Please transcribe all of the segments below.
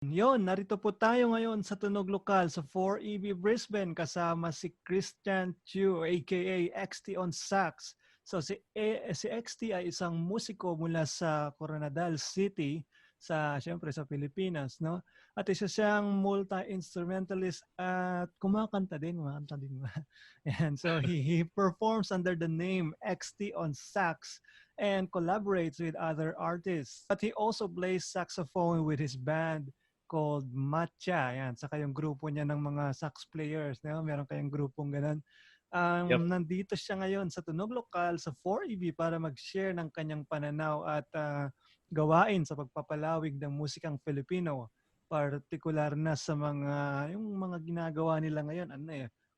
Yon, narito po tayo ngayon sa Tunog Lokal sa 4EB Brisbane kasama si Christian Chu aka XT on sax. So si XT ay isang musiko mula sa Coronadal City syempre sa Pilipinas, no? At isa siyang multi-instrumentalist at kumakanta din. And so he performs under the name XT on sax and collaborates with other artists. But he also plays saxophone with his band called Matcha. Yan. Saka yung grupo niya ng mga sax players. No? Meron kayong grupong ganun. Yep. Nandito siya ngayon sa Tunog Lokal sa 4EB para mag-share ng kanyang pananaw at gawain sa pagpapalawig ng musikang Filipino. Partikular na sa yung mga ginagawa nila ngayon.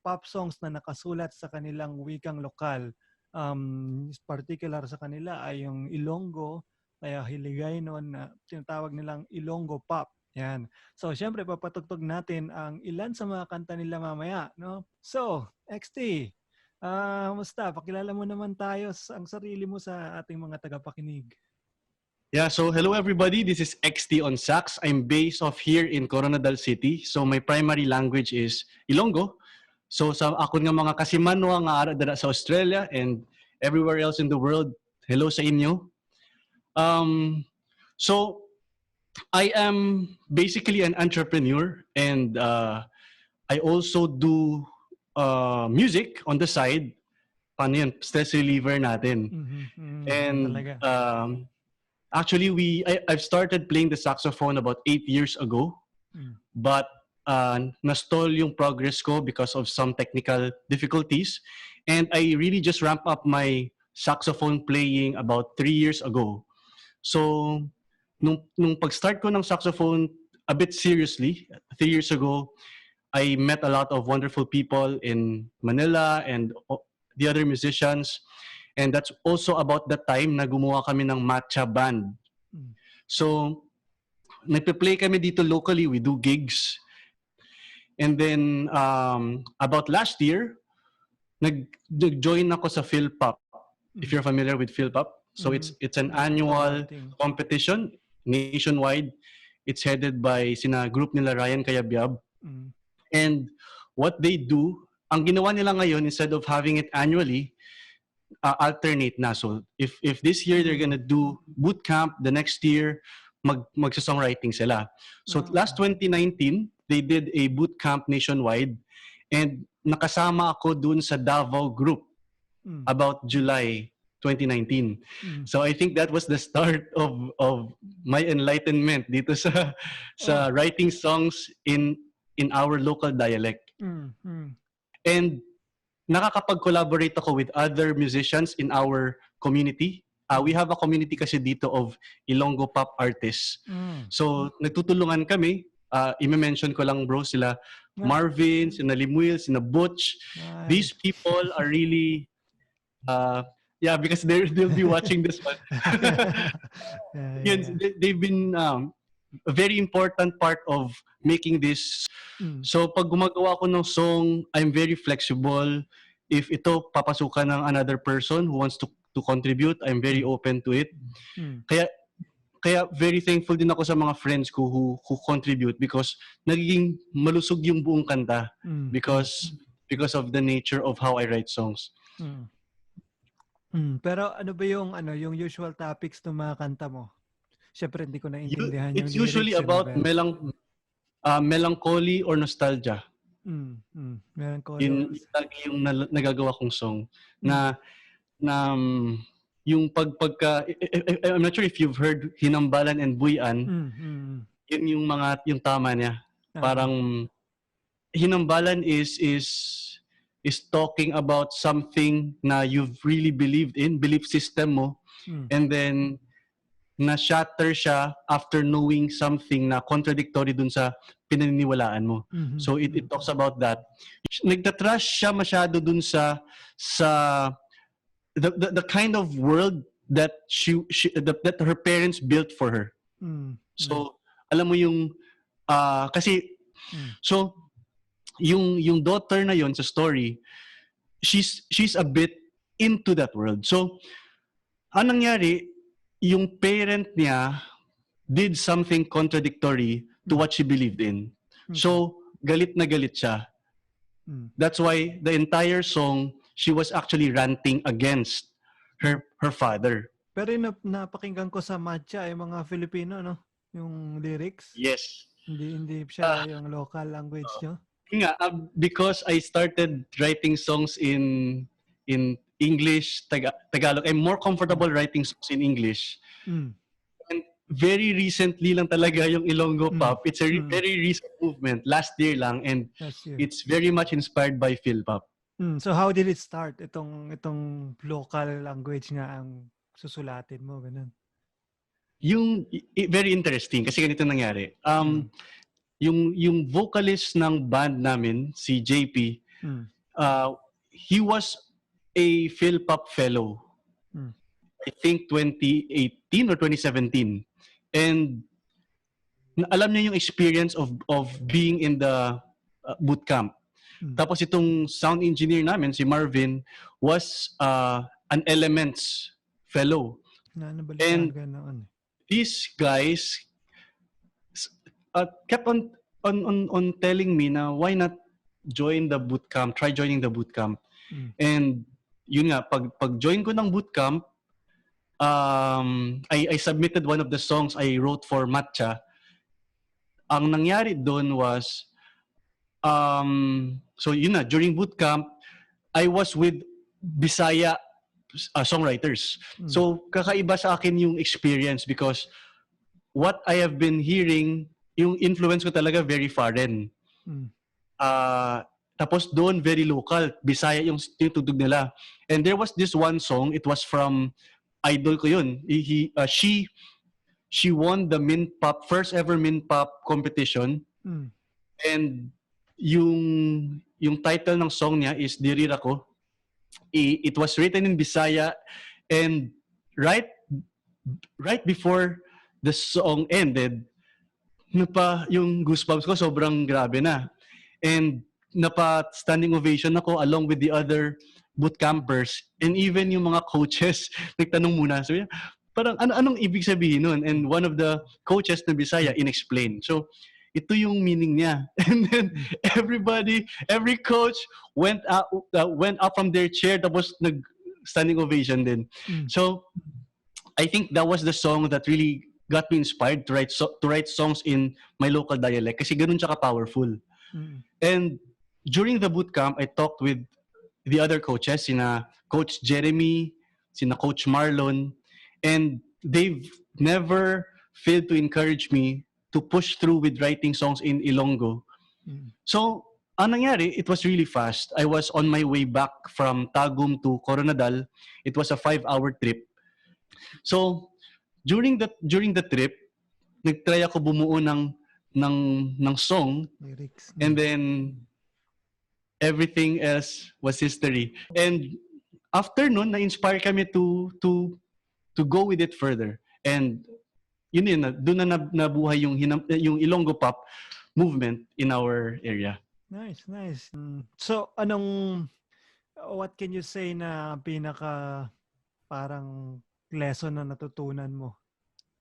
Pop songs na nakasulat sa kanilang wikang lokal. Particular sa kanila ay yung Ilonggo, kaya hiligay noon na tinatawag nilang Ilonggo Pop. Yan. So, syempre, papatugtog natin ang ilan sa mga kanta nila mamaya, no? So, XT, musta? Pakilala mo naman tayo ang sarili mo sa ating mga tagapakinig. Yeah, so hello everybody. This is XT on sax. I'm based off here in Coronadal City. So my primary language is Ilonggo. So sa ako nga mga kasimanwa nga ara dira sa Australia and everywhere else in the world, hello sa inyo. So I am basically an entrepreneur and I also do music on the side. Paano yun? Stress reliever natin. And actually, I've started playing the saxophone about 8 years ago. But na-stall yung progress ko because of some technical difficulties. And I really just ramped up my saxophone playing about 3 years ago. So, nung pag-start ko ng saxophone a bit seriously, 3 years ago, I met a lot of wonderful people in Manila and the other musicians. And that's also about the time na gumawa kami ng Matcha Band. So, nagpe-play kami dito locally, we do gigs. And then, about last year, nag-join ako sa Philpop. If you're familiar with Philpop. So it's an annual competition nationwide. It's headed by sina group nila Ryan Kayabyab. And what they do, ang ginawa nila ngayon, instead of having it annually, alternate na. So if this year they're gonna do boot camp, the next year magsa-songwriting sila. So last 2019, they did a boot camp nationwide and nakasama ako dun sa Davao group about July 2019. So I think that was the start of my enlightenment dito sa writing songs in our local dialect. And nakakapag-collaborate ako with other musicians in our community. We have a community kasi dito of Ilonggo pop artists. So nagtutulungan kami. I-mention ko lang bro sila Marvin, sina Limuel, sina Butch. Nice. These people are really yeah, because they'll be watching this one. They've been a very important part of making this. So pag gumagawa ko ng song, I'm very flexible. If ito papasukan ng another person who wants to contribute, I'm very open to it. Kaya very thankful din ako sa mga friends ko who contribute because nagiging malusog yung buong kanta because of the nature of how I write songs. Pero ano ba yung usual topics ng mga kanta mo? Siyempre hindi ko naintindihan yung lyrics. It's usually about melancholy or nostalgia. Melancholy. Yung nagagawa kong song na yung pagka I'm not sure if you've heard Hinambalan and Buyan. Yun yung tama niya. Parang Hinambalan is talking about something na you've really believed in, belief system mo, and then na-shatter siya after knowing something na contradictory dun sa pinaniniwalaan mo. So it talks about that. Nagtatrash siya masyado dun sa the kind of world that that her parents built for her. So alam mo yung kasi so yung daughter na yon sa story, she's a bit into that world. So anong nangyari, yung parent niya did something contradictory to what she believed in. Okay. So, galit na galit siya. That's why the entire song, she was actually ranting against her father. Pero yung napakinggan ko sa Matcha ay mga Filipino, no? Yung lyrics. Yes. Hindi siya yung local language nyo. Nga, because I started writing songs in English, Tagalog. I'm more comfortable writing songs in English. And very recently lang talaga yung Ilonggo Pop. It's a very recent movement. Last year lang, and it's very much inspired by Phil Pop. So how did it start? Itong local language nga ang susulatin mo, ganun. Yung very interesting kasi ganito nangyari. Yung vocalist ng band namin, si JP, he was a Phil Pop fellow. I think 2018 or 2017. And alam niya yung experience of being in the boot camp. Tapos itong sound engineer namin, si Marvin, was an Elements fellow. And these guys kept on telling me na why not join the boot camp, try joining the boot camp. And yun nga, pag join ko ng boot camp, I submitted one of the songs I wrote for Matcha. Ang nangyari doon was, so yun na, during boot camp, I was with Bisaya songwriters. So kakaiba sa akin yung experience because what I have been hearing, yung influence ko talaga very foreign. Tapos doon very local, Bisaya yung tugtog nila. And there was this one song, it was from idol ko yun. She won the first ever Min Pop competition. And yung title ng song niya is Dirira Ko. It was written in Bisaya, and right before the song ended, yung goosebumps ko sobrang grabe na. And standing ovation ako along with the other boot campers, and even yung mga coaches nagtanong muna. So parang anong ibig sabihin nun? And one of the coaches na Bisaya inexplained. So ito yung meaning niya. And then every coach went up from their chair, tapos standing ovation din. So I think that was the song that really got me inspired to write songs in my local dialect kasi ganun siya ka-powerful. And during the boot camp, I talked with the other coaches, sina Coach Jeremy, sina Coach Marlon, and they've never failed to encourage me to push through with writing songs in Ilonggo. So, ang nangyari, it was really fast. I was on my way back from Tagum to Coronadal. It was a 5-hour trip. So, during the trip, nagtry ako bumuo ng song, lyrics. And then everything else was history. And after nun, na-inspire kami to go with it further. And doon na nabuhay yung Ilonggo Pop movement in our area. Nice. So, what can you say na pinaka parang lesson na natutunan mo?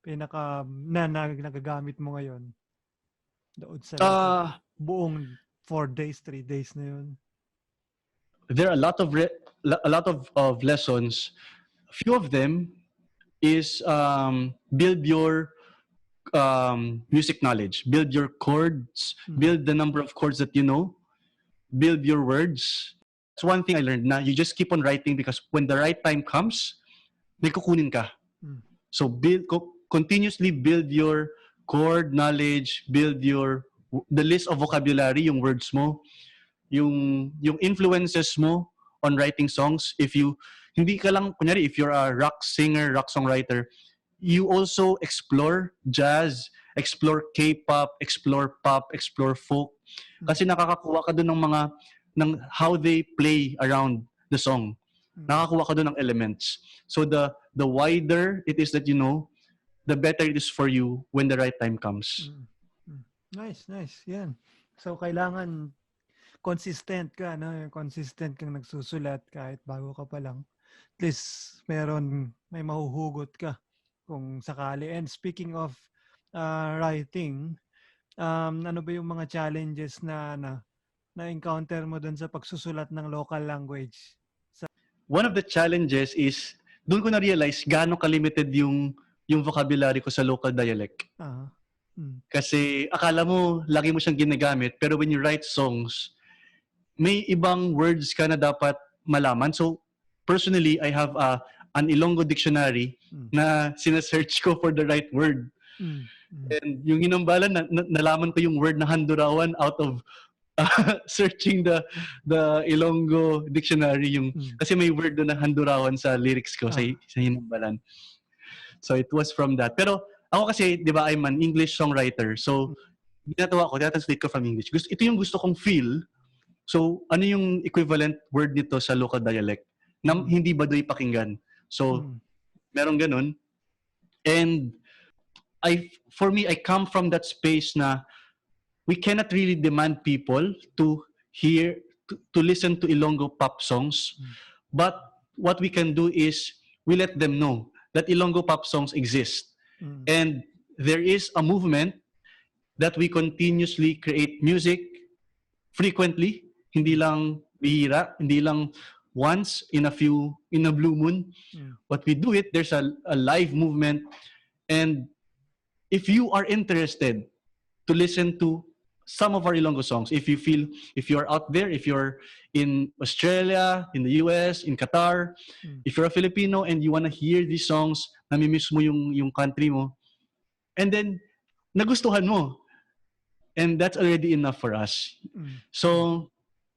Pinaka nagagamit mo ngayon doon sa buong 4 days, 3 days na yun? There are a lot of lessons. A few of them is build your music knowledge, build your chords, build the number of chords that you know, build your words. That's one thing I learned, na you just keep on writing because when the right time comes, may kukunin ka. So continuously build your chord knowledge, build the list of vocabulary, yung words mo, yung influences mo on writing songs. Hindi ka lang, kunyari, if you're a rock singer, rock songwriter, you also explore jazz, explore K-pop, explore pop, explore folk. Kasi nakakakuha ka doon ng how they play around the song. Nakakakuha ka doon ng elements. So the wider it is that you know, the better it is for you when the right time comes. Nice. Yan. So kailangan consistent ka, no? Consistent kang nagsusulat kahit bago ka pa lang. At least may mahuhugot ka kung sakali. And speaking of writing, ano ba yung mga challenges na encounter mo dun sa pagsusulat ng local language? One of the challenges is, doon ko na-realize gaano ka-limited yung vocabulary ko sa local dialect. Ah. Kasi akala mo, lagi mo siyang ginagamit, pero when you write songs, may ibang words ka na dapat malaman. So, personally, I have an Ilonggo dictionary na sinesearch ko for the right word. And yung hinambalan, nalaman ko yung word na handurawan out of searching the Ilonggo dictionary. Kasi may word doon na handurawan sa lyrics ko, sa hinambalan. So, it was from that. Pero ako kasi, di ba, I'm an English songwriter. So, ginagawa ko, translate ko from English. Ito yung gusto kong feel. So, ano yung equivalent word nito sa local dialect na hindi baduy pakinggan? So, merong ganun. And for me, I come from that space na we cannot really demand people to hear, to listen to Ilonggo pop songs. But what we can do is we let them know that Ilonggo pop songs exist. And there is a movement that we continuously create music frequently, hindi lang bihira, hindi lang once in a blue moon. But we do it, there's a live movement. And if you are interested to listen to some of our Ilonggo songs, if you're out there, if you're in Australia, in the US, in Qatar, if you're a Filipino and you want to hear these songs, namimiss mo yung country mo, and then nagustuhan mo, and that's already enough for us. So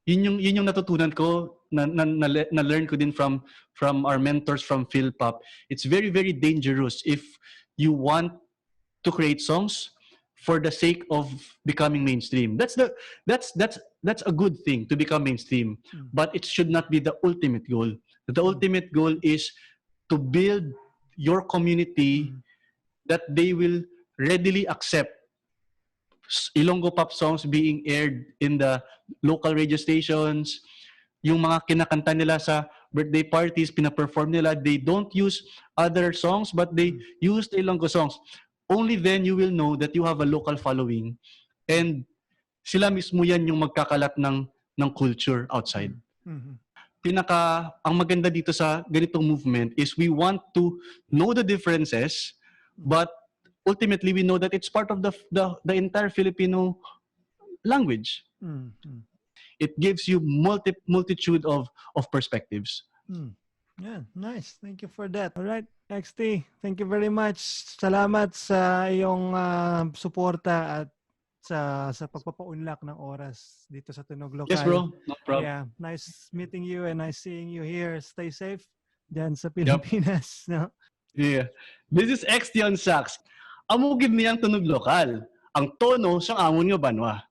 yun yung natutunan ko, na learn ko din from our mentors from Philpop. It's very, very dangerous if you want to create songs for the sake of becoming mainstream. That's a good thing, to become mainstream, but it should not be the ultimate goal. The ultimate goal is to build your community that they will readily accept Ilonggo pop songs being aired in the local radio stations, yung mga kinakanta nila sa birthday parties, pina-perform nila, they don't use other songs, but they use the Ilonggo songs. Only then you will know that you have a local following, and sila mismo yan yung magkakalat ng culture outside. Ang maganda dito sa ganitong movement is we want to know the differences, but ultimately we know that it's part of the entire Filipino language. It gives you multitude of perspectives. Yeah, nice. Thank you for that. All right, XT, thank you very much. Salamat sa iyong suporta at sa pagpapaunlak ng oras dito sa TunogLokal. Yes, bro. No problem. Yeah, nice meeting you and nice seeing you here. Stay safe dyan sa Pilipinas. Yep. No? Yeah. This is XT on Sax. Amugid niyang TunogLokal. Ang tono sang amon nga banwa.